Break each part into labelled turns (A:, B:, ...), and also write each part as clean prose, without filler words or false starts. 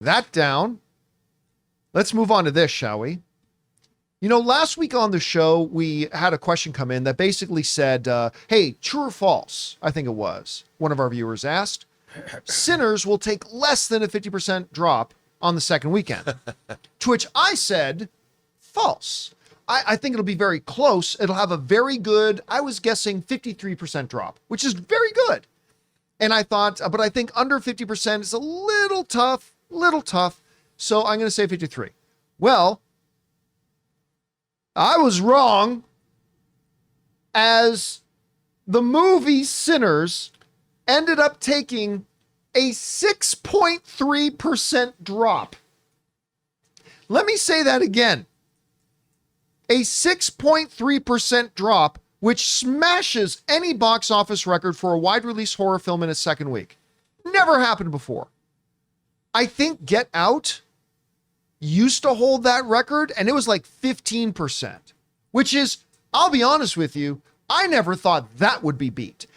A: That down. Let's move on to this, shall we? Last week on the show, we had a question come in that basically said, hey, true or false? I think it was. One of our viewers asked, Sinners will take less than a 50% drop on the second weekend. To which I said, false. I think it'll be very close. It'll have a very good, I was guessing 53% drop, which is very good. And I thought, but I think under 50% is a little tough. So I'm going to say 53. Well, I was wrong, as the movie Sinners ended up taking a 6.3% drop. Let me say that again. A 6.3% drop, which smashes any box office record for a wide release horror film in its second week. Never happened before. I think Get Out used to hold that record, and it was like 15%, which is, I'll be honest with you, I never thought that would be beat.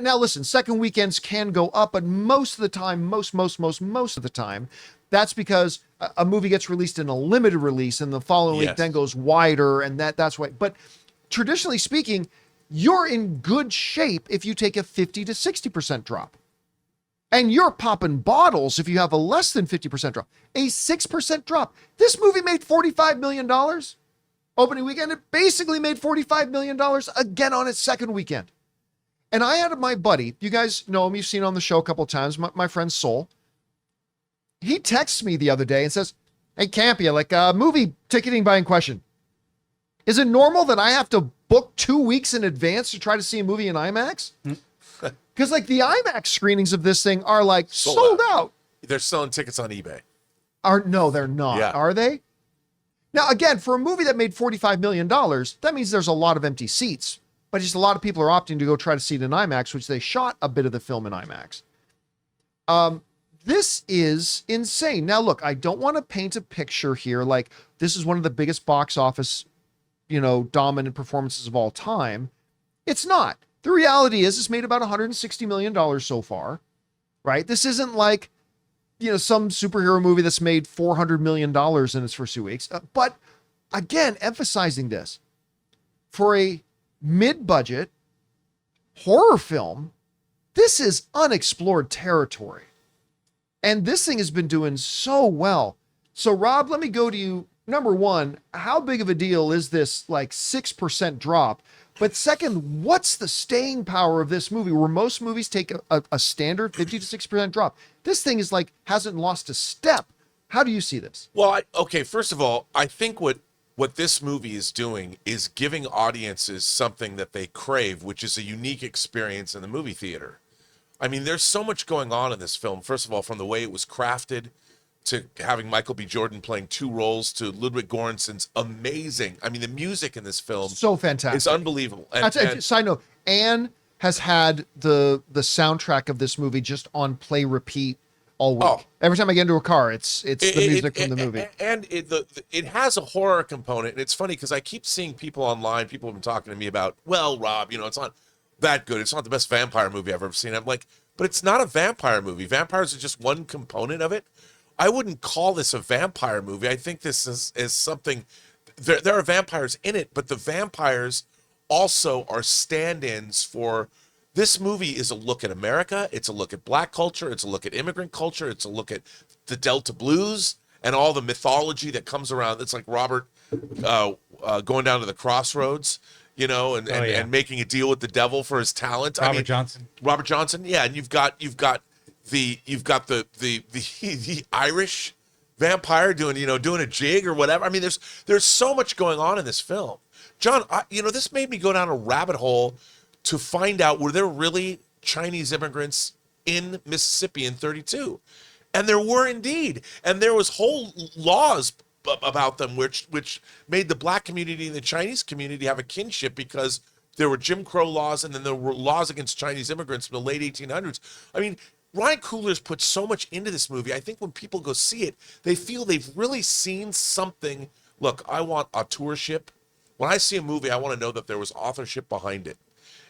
A: Now listen, second weekends can go up, but most of the time, most of the time, that's because a movie gets released in a limited release and the following week then goes wider, and that's why. But traditionally speaking, you're in good shape if you take a 50 to 60% drop. And you're popping bottles if you have a less than 50% drop. A 6% drop. This movie made $45 million opening weekend. It basically made $45 million again on its second weekend. And I had my buddy, you guys know him, you've seen him on the show a couple of times, my friend Soul. He texts me the other day and says, hey, Campea, like movie ticketing buying question. Is it normal that I have to book 2 weeks in advance to try to see a movie in IMAX? Because like the IMAX screenings of this thing are like sold out.
B: They're selling tickets on eBay.
A: No, they're not. Are they? Now, again, for a movie that made $45 million, that means there's a lot of empty seats. But just a lot of people are opting to go try to see it in IMAX, which they shot a bit of the film in IMAX. This is insane. Now, look, I don't want to paint a picture here like this is one of the biggest box office, dominant performances of all time. It's not. The reality is it's made about $160 million so far, right? This isn't like, some superhero movie that's made $400 million in its first 2 weeks. But again, emphasizing this, for a mid-budget horror film, this is unexplored territory. And this thing has been doing so well. So Rob, let me go to you. Number one, how big of a deal is this like 6% drop? But second, what's the staying power of this movie where most movies take a standard 50 to 6% drop? This thing is like, hasn't lost a step. How do you see this?
B: Well, first of all, I think what this movie is doing is giving audiences something that they crave, which is a unique experience in the movie theater. I mean, there's so much going on in this film. First of all, from the way it was crafted to having Michael B. Jordan playing two roles to Ludwig Göransson's amazing. I mean, the music in this film
A: so fantastic.
B: It's unbelievable.
A: Side note, Anne has had the soundtrack of this movie just on play repeat all week. Oh. Every time I get into a car, it's the music from the movie.
B: And it has a horror component. And it's funny because I keep seeing people online, people have been talking to me about, well, Rob, it's not that good. It's not the best vampire movie I've ever seen. I'm like, but it's not a vampire movie. Vampires are just one component of it. I wouldn't call this a vampire movie. I think this is something, there are vampires in it, but the vampires also are stand-ins for, this movie is a look at America. It's a look at Black culture. It's a look at immigrant culture. It's a look at the Delta Blues and all the mythology that comes around. It's like Robert going down to the crossroads, and making a deal with the devil for his talent.
C: Robert
B: Johnson. Yeah. And you've got the Irish vampire doing a jig or whatever. I mean, there's so much going on in this film. John, this made me go down a rabbit hole to find out, were there really Chinese immigrants in Mississippi in 32? And there were indeed. And there was whole laws about them which made the Black community and the Chinese community have a kinship, because there were Jim Crow laws and then there were laws against Chinese immigrants in the late 1800s. I mean, Ryan Coogler's put so much into this movie. I think when people go see it, they feel they've really seen something. Look, I want authorship. When I see a movie, I want to know that there was authorship behind it.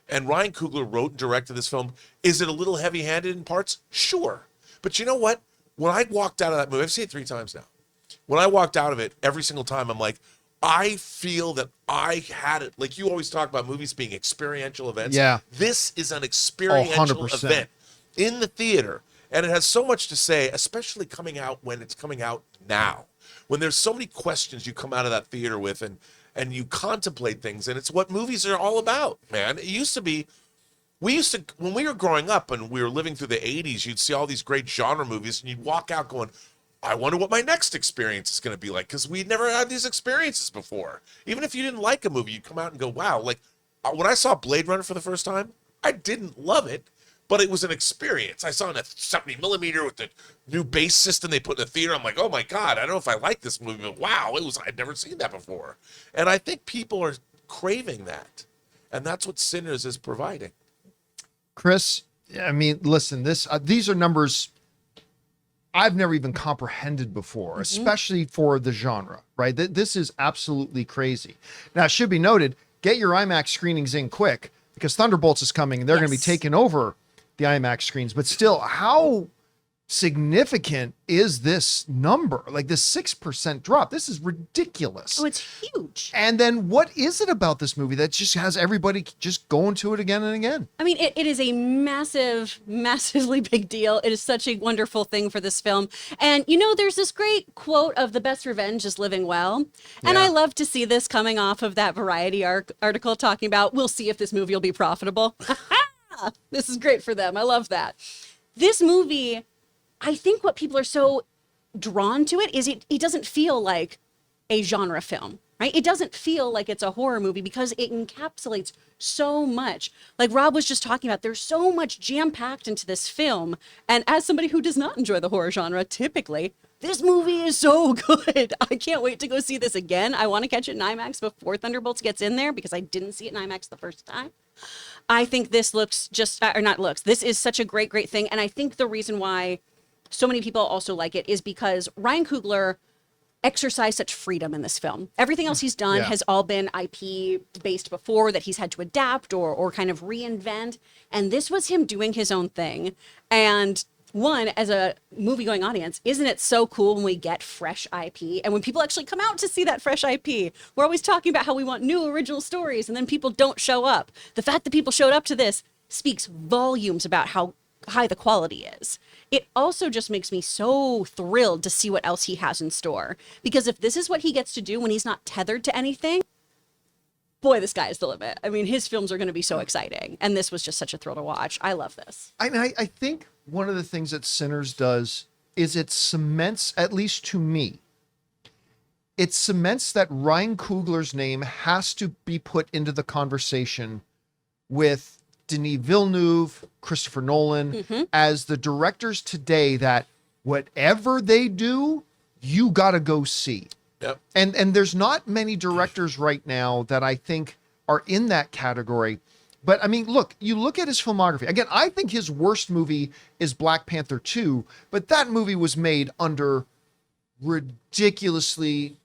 B: And Ryan Coogler wrote and directed this film. Is it a little heavy-handed in parts? Sure. But you know what? when I walked out of that movie, I've seen it 3 times now. When I walked out of it, every single time, I'm like, I feel that I had it. Like you always talk about movies being experiential events.
A: Yeah.
B: This is an experiential
A: 100%.
B: event in the theater. And it has so much to say, especially coming out when it's coming out now. When there's so many questions you come out of that theater with and you contemplate things. And it's what movies are all about, man. It used to be, when we were growing up and we were living through the 80s, you'd see all these great genre movies and you'd walk out going, I wonder what my next experience is going to be like, because we'd never had these experiences before. Even if you didn't like a movie, you'd come out and go, wow. Like when I saw Blade Runner for the first time, I didn't love it, but it was an experience. I saw it in a 70 millimeter with the new bass system they put in the theater. I'm like, oh my God, I don't know if I like this movie, but wow, I'd never seen that before. And I think people are craving that. And that's what Sinners is providing.
A: Chris, I mean, listen, these are numbers I've never even comprehended before, especially for the genre, right? This is absolutely crazy. Now, it should be noted, get your IMAX screenings in quick because Thunderbolts is coming and they're going to be taking over the IMAX screens. But still, how significant is this number? Like this 6% drop. This is ridiculous.
C: Oh, it's huge.
A: And then what is it about this movie that just has everybody just going to it again and again?
C: I mean, it is a massively big deal. It is such a wonderful thing for this film. And, there's this great quote of the best revenge is living well. And I love to see this coming off of that Variety article talking about, we'll see if this movie will be profitable. This is great for them. I love that. This movie, I think what people are so drawn to it is it doesn't feel like a genre film, right? It doesn't feel like it's a horror movie because it encapsulates so much. Like Rob was just talking about, there's so much jam-packed into this film. And as somebody who does not enjoy the horror genre, typically, this movie is so good. I can't wait to go see this again. I want to catch it in IMAX before Thunderbolts gets in there because I didn't see it in IMAX the first time. I think this this is such a great thing. And I think the reason why so many people also like it is because Ryan Coogler exercised such freedom in this film. Everything else he's done has all been IP based before that he's had to adapt or kind of reinvent. And this was him doing his own thing. And one, as a movie going audience, isn't it so cool when we get fresh IP and when people actually come out to see that fresh IP? We're always talking about how we want new original stories and then people don't show up. The fact that people showed up to this speaks volumes about how high the quality is. It also just makes me so thrilled to see what else he has in store. Because if this is what he gets to do when he's not tethered to anything, boy, the sky is the limit. I mean, his films are going to be so exciting. And this was just such a thrill to watch. I love this.
A: I think one of the things that Sinners does is it cements, at least to me, it cements that Ryan Coogler's name has to be put into the conversation with Denis Villeneuve, Christopher Nolan, as the directors today that whatever they do, you got to go see.
B: Yep.
A: And there's not many directors right now that I think are in that category. But I mean, look, you look at his filmography. Again, I think his worst movie is Black Panther 2, but that movie was made under ridiculously,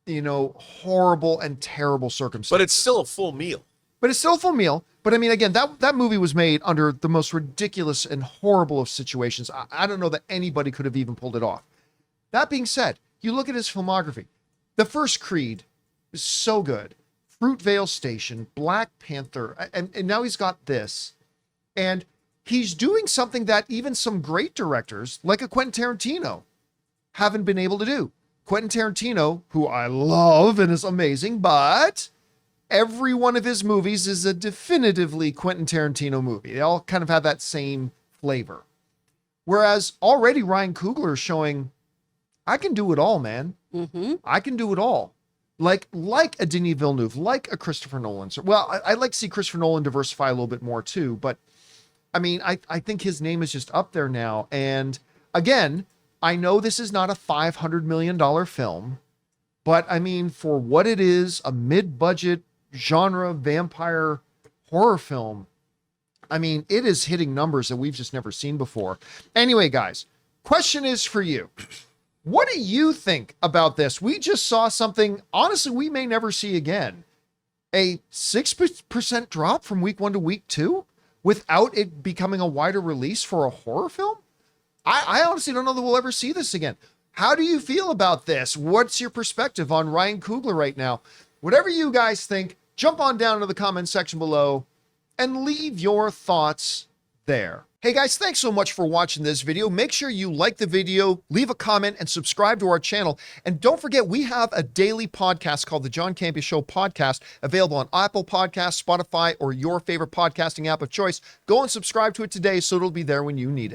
A: horrible and terrible circumstances.
B: But it's still a full meal.
A: But I mean, again, that movie was made under the most ridiculous and horrible of situations. I don't know that anybody could have even pulled it off. That being said, you look at his filmography. The first Creed is so good. Fruitvale Station, Black Panther, and now he's got this. And he's doing something that even some great directors, like a Quentin Tarantino, haven't been able to do. Quentin Tarantino, who I love and is amazing, but every one of his movies is a definitively Quentin Tarantino movie. They all kind of have that same flavor. Whereas already Ryan Coogler is showing, I can do it all, man. I can do it all. Like a Denis Villeneuve, like a Christopher Nolan. Well, I'd like to see Christopher Nolan diversify a little bit more too, but I mean, I think his name is just up there now. And again, I know this is not a $500 million film, but I mean, for what it is, a mid-budget genre vampire horror film, I mean, it is hitting numbers that we've just never seen before. Anyway, guys, question is for you. What do you think about this? We just saw something, honestly, we may never see again. A 6% drop from week 1 to week 2 without it becoming a wider release for a horror film? I honestly don't know that we'll ever see this again. How do you feel about this? What's your perspective on Ryan Coogler right now? Whatever you guys think, jump on down to the comment section below and leave your thoughts there. Hey guys, thanks so much for watching this video. Make sure you like the video, leave a comment, and subscribe to our channel. And don't forget, we have a daily podcast called the John Campea Show podcast, available on Apple Podcasts, Spotify, or your favorite podcasting app of choice. Go and subscribe to it today so it'll be there when you need it.